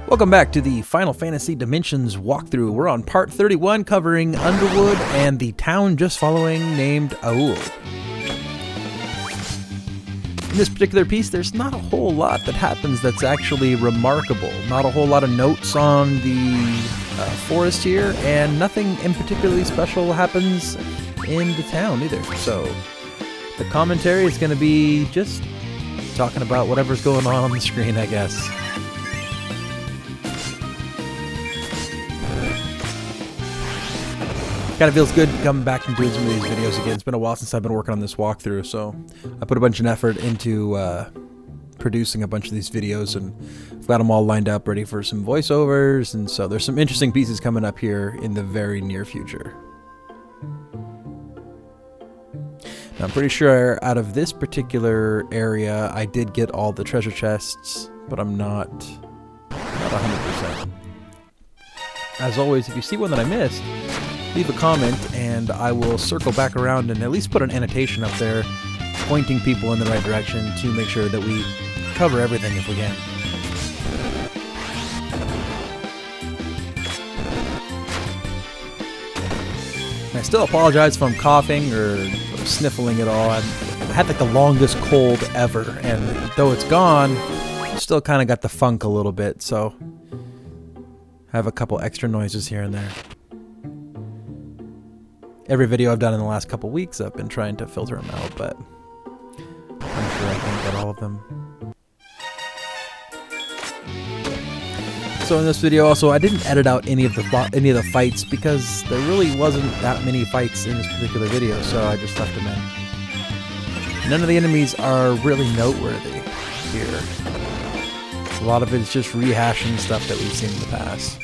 Welcome back to the Final Fantasy Dimensions walkthrough. We're on part 31 covering Underwood and the town just following named Aule. In this particular piece, there's not a whole lot that happens that's actually remarkable. Not a whole lot of notes on the forest here, and nothing in particularly special happens in the town either. So the commentary is going to be just talking about whatever's going on the screen, I guess. Kind of feels good coming back and doing some of these videos again. It's been a while since I've been working on this walkthrough, so I put a bunch of effort into producing a bunch of these videos, and I've got them all lined up ready for some voiceovers, and so there's some interesting pieces coming up here in the very near future. Now, I'm pretty sure out of this particular area I did get all the treasure chests, but I'm not 100%. As always, if you see one that I missed, leave a comment and I will circle back around and at least put an annotation up there pointing people in the right direction to make sure that we cover everything if we can. And I still apologize if I'm coughing or sniffling at all. I had like the longest cold ever, and though it's gone, still kind of got the funk a little bit, so I have a couple extra noises here and there. Every video I've done in the last couple weeks, I've been trying to filter them out, but I'm sure I can get all of them. So in this video, also, I didn't edit out any of the fights because there really wasn't that many fights in this particular video, so I just left them in. None of the enemies are really noteworthy here. A lot of it's just rehashing stuff that we've seen in the past.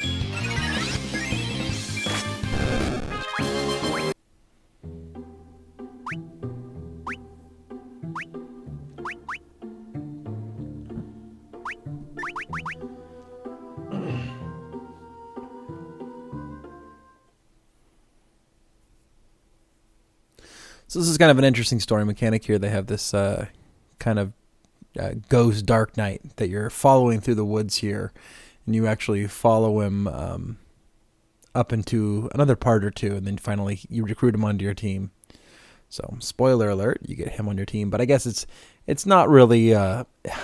So this is kind of an interesting story mechanic here. They have this kind of ghost Dark Knight that you're following through the woods here, and you actually follow him up into another part or two, and then finally you recruit him onto your team. So spoiler alert, you get him on your team, but I guess it's not really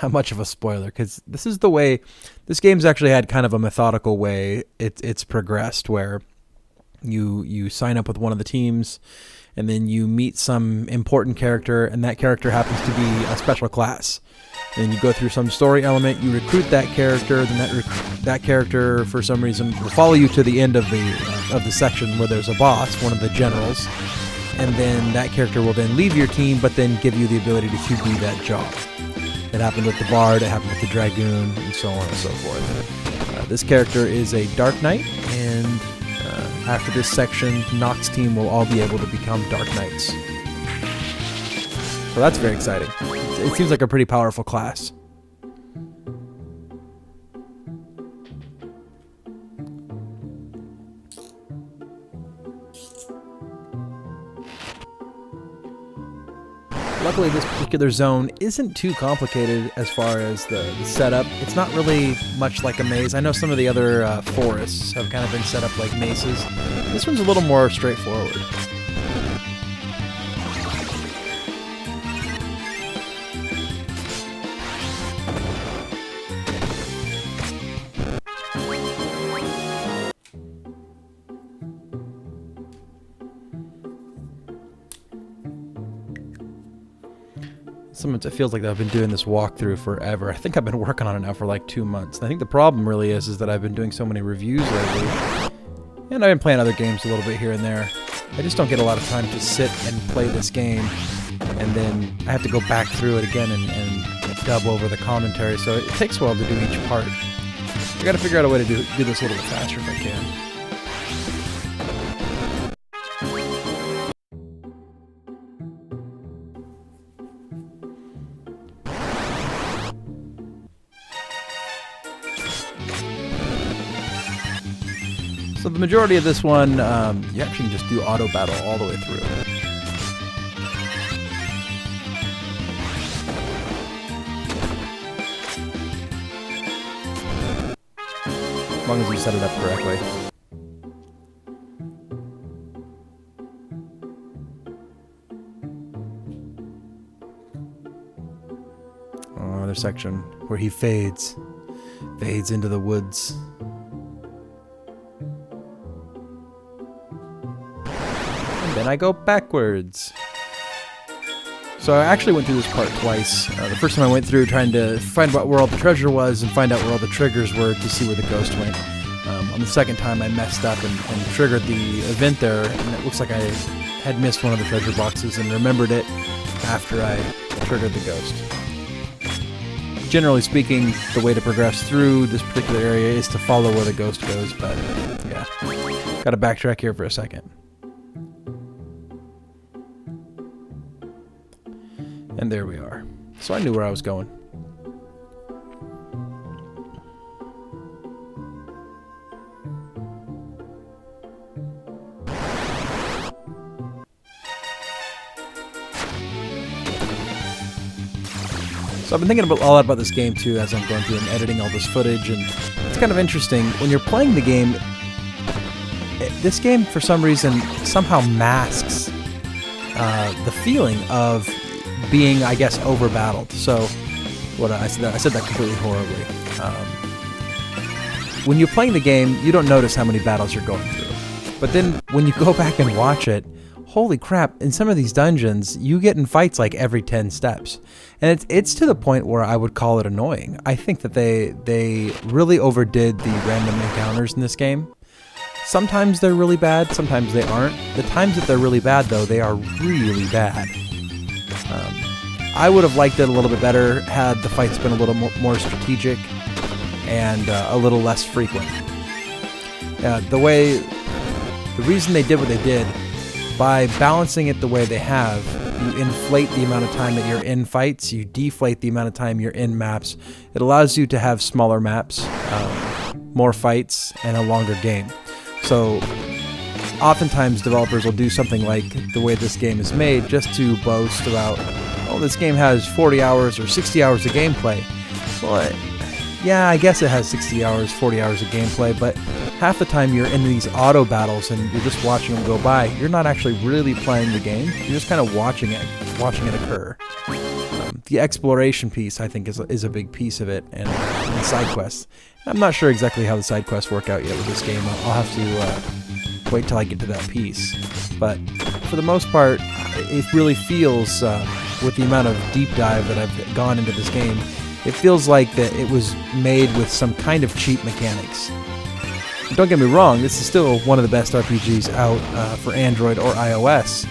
much of a spoiler because this is the way this game's actually had kind of a methodical way it's progressed, where you sign up with one of the teams, and then you meet some important character, and that character happens to be a special class. And you go through some story element, you recruit that character, then that character for some reason will follow you to the end of the section where there's a boss, one of the generals, and then that character will then leave your team, but then give you the ability to do that job. It happened with the Bard, it happened with the Dragoon, and so on and so forth. This character is a Dark Knight, and after this section, Nox's team will all be able to become Dark Knights. So that's very exciting. It seems like a pretty powerful class. Luckily, this particular zone isn't too complicated as far as the setup. It's not really much like a maze. I know some of the other forests have kind of been set up like mazes. This one's a little more straightforward. Sometimes it feels like I've been doing this walkthrough forever. I think I've been working on it now for like 2 months. And I think the problem really is that I've been doing so many reviews lately. And I've been playing other games a little bit here and there. I just don't get a lot of time to sit and play this game. And then I have to go back through it again and dub over the commentary. So it takes a while to do each part. I gotta figure out a way to do this a little bit faster if I can. So the majority of this one, you actually can just do auto battle all the way through. long as you set it up correctly. Oh, another section where he fades into the woods. And then I go backwards. So I actually went through this part twice. The first time I went through trying to find out where all the treasure was and find out where all the triggers were to see where the ghost went. On the second time I messed up and triggered the event there, and it looks like I had missed one of the treasure boxes and remembered it after I triggered the ghost. Generally speaking, the way to progress through this particular area is to follow where the ghost goes, but yeah. Gotta backtrack here for a second. And there we are. So I knew where I was going. So I've been thinking a lot about this game too as I'm going through and editing all this footage, and it's kind of interesting. When you're playing the game, this game for some reason somehow masks the feeling of being, I guess, over-battled. So, I said that completely horribly. When you're playing the game, you don't notice how many battles you're going through. But then, when you go back and watch it, holy crap, in some of these dungeons, you get in fights like every 10 steps. And it's to the point where I would call it annoying. I think that they really overdid the random encounters in this game. Sometimes they're really bad, sometimes they aren't. The times that they're really bad, though, they are really bad. I would have liked it a little bit better had the fights been a little more strategic and a little less frequent. The reason they did what they did, by balancing it the way they have, you inflate the amount of time that you're in fights, you deflate the amount of time you're in maps. It allows you to have smaller maps, more fights, and a longer game. So oftentimes developers will do something like the way this game is made just to boast about, oh, this game has 40 hours or 60 hours of gameplay. Well, yeah, I guess it has 60 hours, 40 hours of gameplay, but half the time you're in these auto battles and you're just watching them go by. You're not actually really playing the game. You're just kind of watching it occur. The exploration piece, I think, is a big piece of it, and the side quests. I'm not sure exactly how the side quests work out yet with this game. I'll have to wait till I get to that piece. But for the most part, it really feels, with the amount of deep dive that I've gone into this game, it feels like that it was made with some kind of cheap mechanics. Don't get me wrong, this is still one of the best RPGs out for Android or iOS.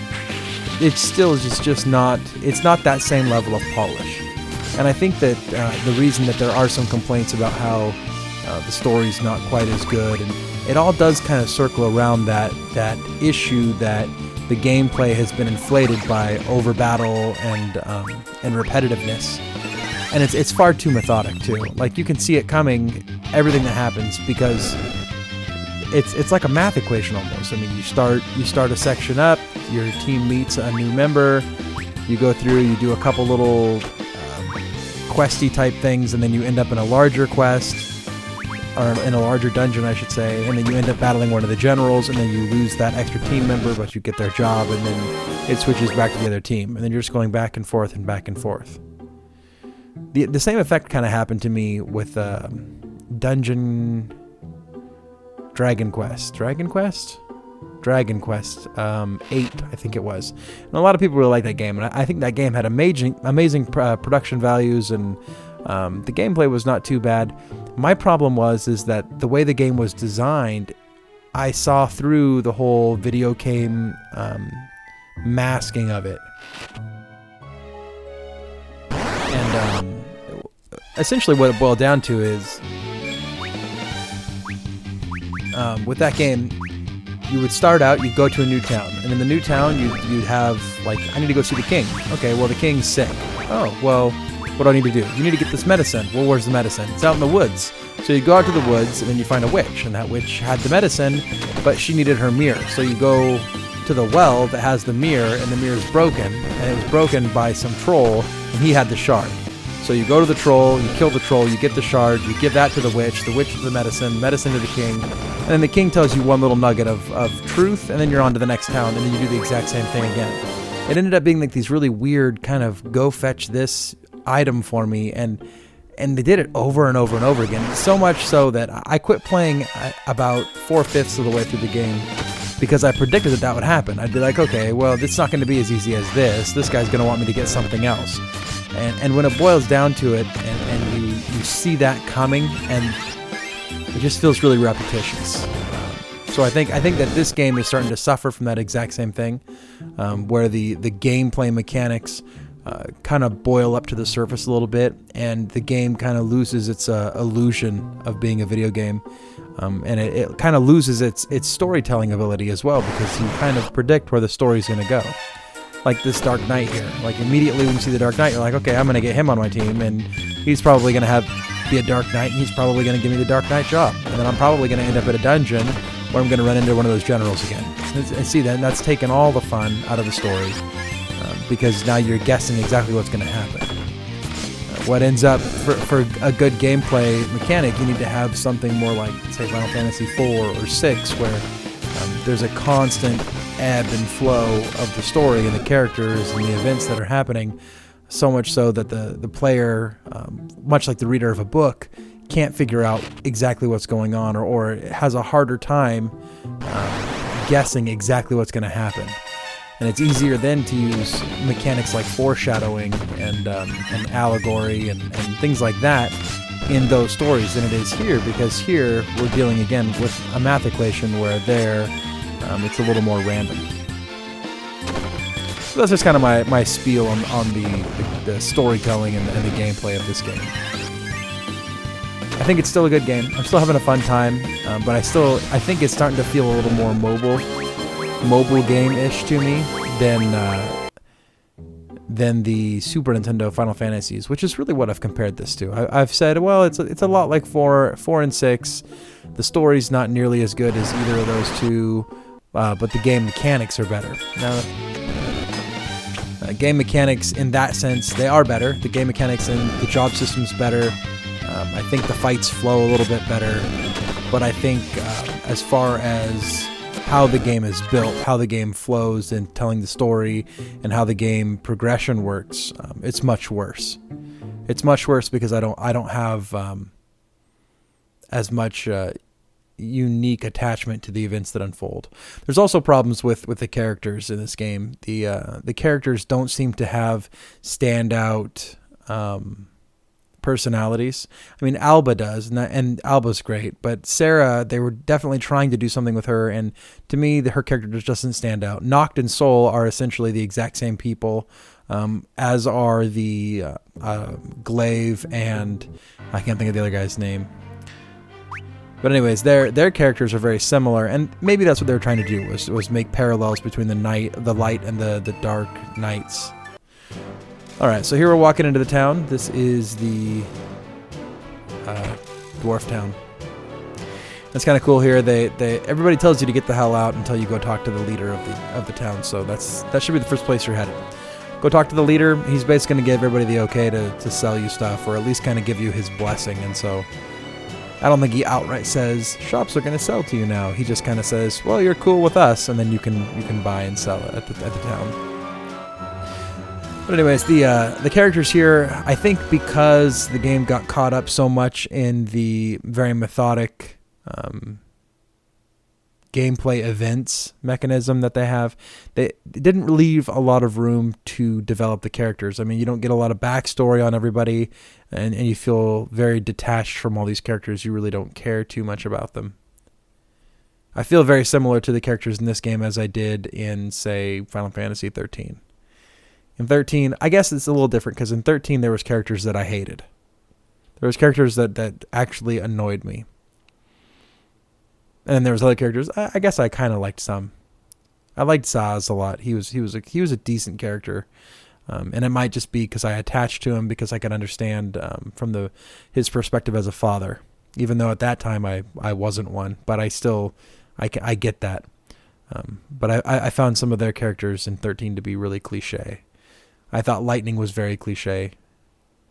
It's still just not, it's not that same level of polish. And I think that the reason that there are some complaints about how the story's not quite as good, and it all does kind of circle around that issue that the gameplay has been inflated by over battle and repetitiveness. And it's far too methodic too. Like, you can see it coming, everything that happens, because it's like a math equation almost. I mean, you start a section up, your team meets a new member, you go through, you do a couple little questy type things, and then you end up in a larger quest, or in a larger dungeon, I should say, and then you end up battling one of the generals, and then you lose that extra team member, but you get their job, and then it switches back to the other team, and then you're just going back and forth and back and forth. The same effect kind of happened to me with Dragon Quest 8, I think it was. And a lot of people really like that game, and I think that game had amazing production values, and the gameplay was not too bad. My problem is that the way the game was designed, I saw through the whole video game masking of it. And essentially what it boiled down to is, with that game, you would start out, you'd go to a new town, and in the new town you'd have, like, I need to go see the king. Okay, well, the king's sick. Oh, well, what do I need to do? You need to get this medicine. Well, where's the medicine? It's out in the woods. So you go out to the woods, and then you find a witch, and that witch had the medicine, but she needed her mirror. So you go to the well that has the mirror, and the mirror's broken, and it was broken by some troll, and he had the shard. So you go to the troll, you kill the troll, you get the shard, you give that to the witch to the medicine to the king, and then the king tells you one little nugget of truth, and then you're on to the next town, and then you do the exact same thing again. It ended up being like these really weird kind of go fetch this item for me, and they did it over and over and over again. So much so that I quit playing about 4/5 of the way through the game because I predicted that would happen. I'd be like, okay, well, it's not going to be as easy as this. This guy's going to want me to get something else. And when it boils down to it, and you see that coming, and it just feels really repetitious. So I think that this game is starting to suffer from that exact same thing, where the gameplay mechanics kind of boil up to the surface a little bit, and the game kind of loses its illusion of being a video game, and it kind of loses its storytelling ability as well, because you kind of predict where the story's going to go. Like this Dark Knight here. Like immediately when you see the Dark Knight, you're like, okay, I'm going to get him on my team, and he's probably going to be a Dark Knight, and he's probably going to give me the Dark Knight job, and then I'm probably going to end up at a dungeon where I'm going to run into one of those generals again. And see, that's taken all the fun out of the story, because now you're guessing exactly what's going to happen. What ends up, for a good gameplay mechanic, you need to have something more like, say, Final Fantasy 4 or 6, where there's a constant ebb and flow of the story and the characters and the events that are happening, so much so that the player, much like the reader of a book, can't figure out exactly what's going on, or has a harder time guessing exactly what's going to happen. And it's easier then to use mechanics like foreshadowing and allegory and things like that in those stories than it is here, because here we're dealing again with a math equation, where there it's a little more random. So that's just kind of my spiel on the storytelling and the gameplay of this game. I think it's still a good game. I'm still having a fun time, but I think it's starting to feel a little more mobile game-ish to me than the Super Nintendo Final Fantasies, which is really what I've compared this to. I've said, well, it's a lot like 4 and 6. The story's not nearly as good as either of those two, but the game mechanics are better. Now, game mechanics in that sense, they are better. The game mechanics and the job system's better. I think the fights flow a little bit better, but I think as far as how the game is built, how the game flows in telling the story, and how the game progression works, it's much worse. It's much worse because I don't have as much unique attachment to the events that unfold. There's also problems with the characters in this game. The characters don't seem to have standout personalities. I mean, Alba does, and Alba's great, but Sarah, they were definitely trying to do something with her, and to me, her character just doesn't stand out. Noct and Soul are essentially the exact same people, as are the Glaive, and I can't think of the other guy's name. But anyways, their characters are very similar, and maybe that's what they were trying to do, was make parallels between the light and the dark nights. Alright, so here we're walking into the town. This is the Dwarf town. That's kind of cool here. Everybody tells you to get the hell out until you go talk to the leader of the town, so that should be the first place you're headed. Go talk to the leader. He's basically going to give everybody the okay to sell you stuff, or at least kind of give you his blessing, and so I don't think he outright says, shops are going to sell to you now. He just kind of says, well, you're cool with us, and then you can buy and sell it at the town. But anyways, the characters here, I think because the game got caught up so much in the very methodic gameplay events mechanism that they have, they didn't leave a lot of room to develop the characters. I mean, you don't get a lot of backstory on everybody, and you feel very detached from all these characters. You really don't care too much about them. I feel very similar to the characters in this game as I did in, say, Final Fantasy 13. In 13, I guess it's a little different, because in 13 there was characters that I hated. There was characters that actually annoyed me. And then there was other characters, I guess I kind of liked some. I liked Zaz a lot. He was a decent character. And it might just be because I attached to him, because I could understand from his perspective as a father. Even though at that time I wasn't one, but I get that. But I found some of their characters in 13 to be really cliche. I thought Lightning was very cliche,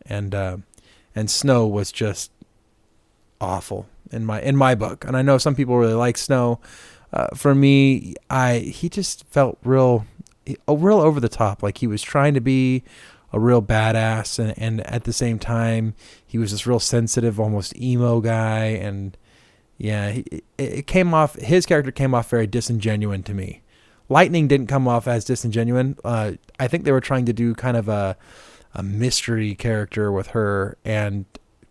and Snow was just awful in my book. And I know some people really like Snow. For me, he just felt real over the top. Like he was trying to be a real badass, and at the same time, he was this real sensitive, almost emo guy. And yeah, his character came off very disingenuous to me. Lightning didn't come off as disingenuous. I think they were trying to do kind of a mystery character with her, and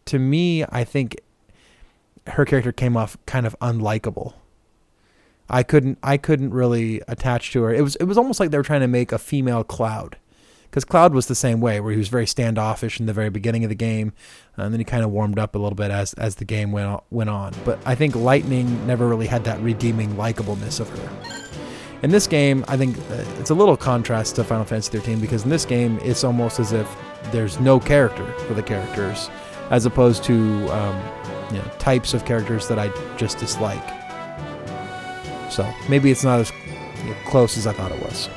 to me, I think her character came off kind of unlikable. I couldn't really attach to her. It was almost like they were trying to make a female Cloud, because Cloud was the same way, where he was very standoffish in the very beginning of the game, and then he kind of warmed up a little bit as the game went on. But I think Lightning never really had that redeeming likableness of her. In this game, I think it's a little contrast to Final Fantasy 13, because in this game, it's almost as if there's no character for the characters, as opposed to types of characters that I just dislike. So maybe it's not as close as I thought it was,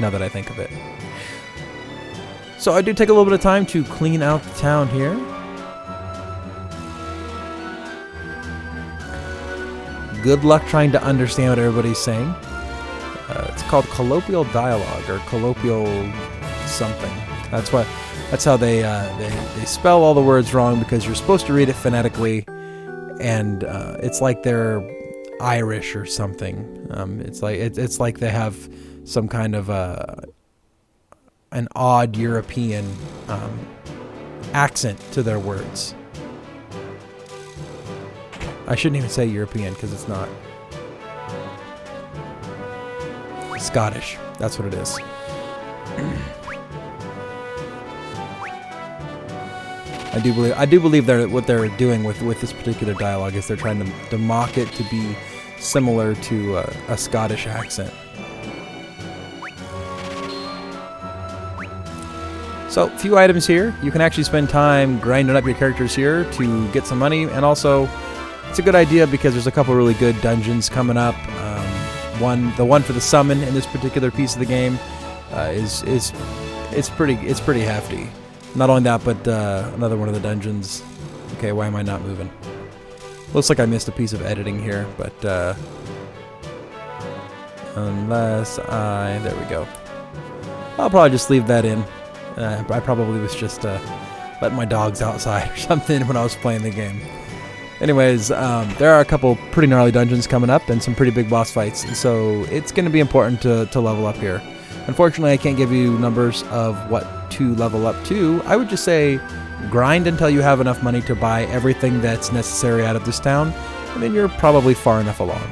now that I think of it. So I do take a little bit of time to clean out the town here. Good luck trying to understand what everybody's saying. It's called colloquial dialogue, or colloquial something. That's how they spell all the words wrong, because you're supposed to read it phonetically, and it's like they're Irish or something. It's like they have some kind of an odd European accent to their words. I shouldn't even say European, because it's not. Scottish. That's what it is. I do believe what they're doing with this particular dialogue is they're trying to mock it to be similar to a Scottish accent. So, a few items here. You can actually spend time grinding up your characters here to get some money, and also it's a good idea because there's a couple really good dungeons coming up. The one for the summon in this particular piece of the game it's pretty hefty. Not only that, but another one of the dungeons. Okay, why am I not moving? Looks like I missed a piece of editing here, but there we go. I'll probably just leave that in. I probably was just letting my dogs outside or something when I was playing the game. Anyways, there are a couple pretty gnarly dungeons coming up and some pretty big boss fights, so it's going to be important to level up here. Unfortunately, I can't give you numbers of what to level up to. I would just say grind until you have enough money to buy everything that's necessary out of this town, and then you're probably far enough along.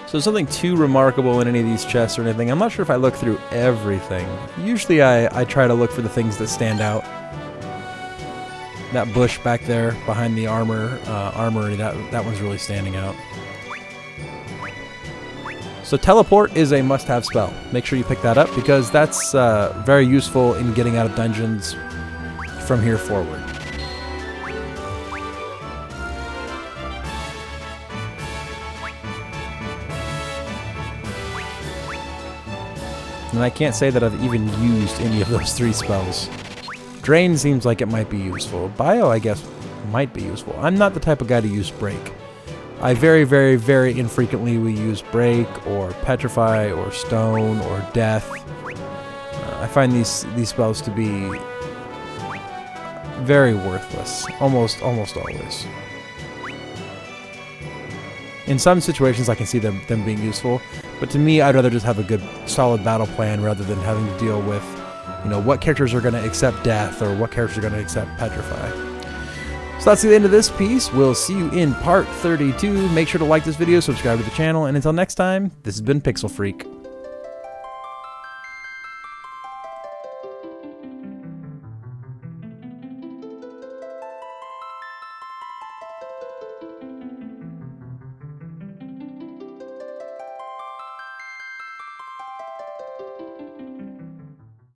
So there's nothing too remarkable in any of these chests or anything. I'm not sure if I look through everything. Usually I try to look for the things that stand out. That bush back there behind the armory, that one's really standing out. So teleport is a must-have spell. Make sure you pick that up, because that's very useful in getting out of dungeons from here forward. And I can't say that I've even used any of those 3 spells. Drain seems like it might be useful. Bio, I guess, might be useful. I'm not the type of guy to use Break. I very, very, very infrequently will use Break, or Petrify, or Stone, or Death. I find these spells to be very worthless. Almost always. In some situations, I can see them being useful, but to me, I'd rather just have a good, solid battle plan rather than having to deal with, what characters are going to accept death or what characters are going to accept petrify. So that's the end of this piece. We'll see you in part 32. Make sure to like this video, subscribe to the channel, and until next time, this has been Pixel Freak.